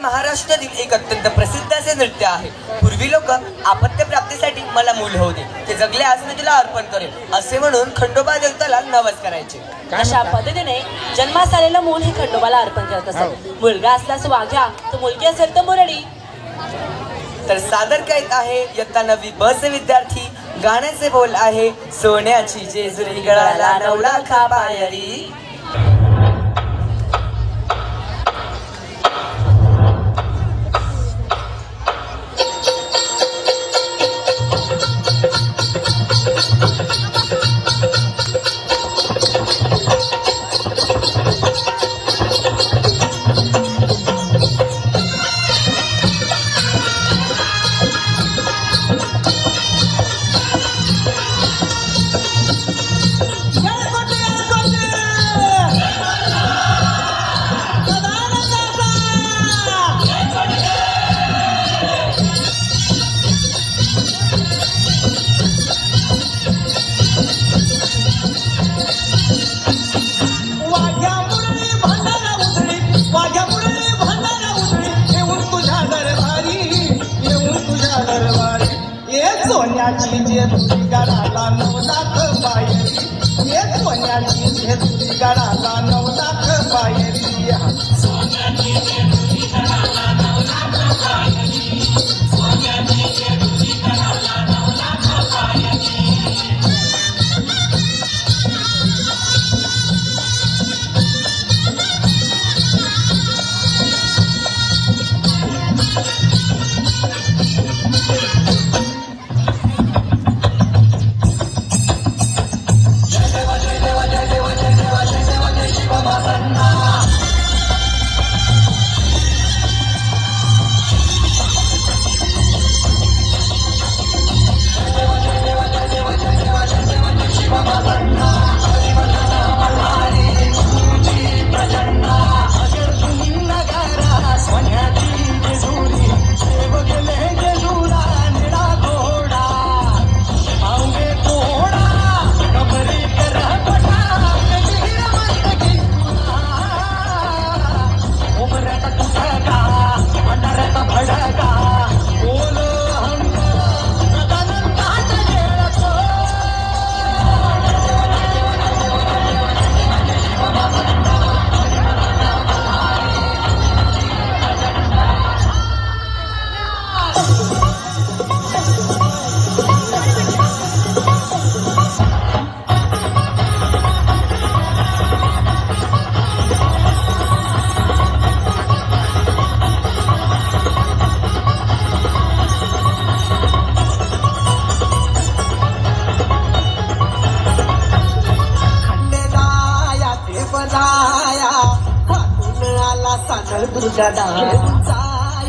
महाराष्ट्रातील एक अत्यंत प्रसिद्ध असे नृत्य आहे. पूर्वी लोक आपत्य प्राप्तीसाठी मला मूल होऊ दे, ते जगल्यास मी तुला अर्पण करेल असे म्हणून खंडोबा देवताला नवस करायचे. अशा पद्धतीने जन्मास आलेलं मूल हे खंडोबाला अर्पण करत असत. मुलगा असल्यास वाघ्या, तर मुलगी असेल तर मुरळी. तर सादर करीत आहे इयत्ता 9वी ब चे विद्यार्थी. गाण्याचे बोल आहे सोन्याची जेजुरी गळाला 9 लाखा पायरी. सोन्याची जेजुरी गळाला 9 लाख पायरी. ये सोन्याची जेजुरी गळाला 9 लाख पायरी. सोन्याची जेजुरी गळाला 9 लाख पायरी. सोन्याची जेजुरी गळाला 9 लाख पायरी.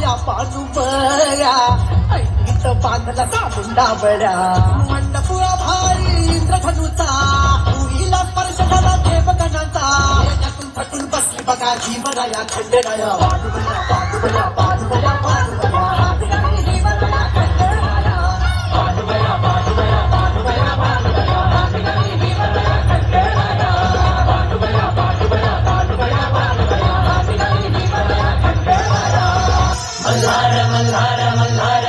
या पाणूबया ऐत बांधला साबुंडा बड्या. मंडपुरा भारी इंद्रधनुचा उईला स्पर्श झाला देवगणाचा. यातून फटून बसली बघा जीवनाया खंडेराया. पाणूबया पाणूबया पाणूबया पाणूबया मल्हार मल्हार मल्हार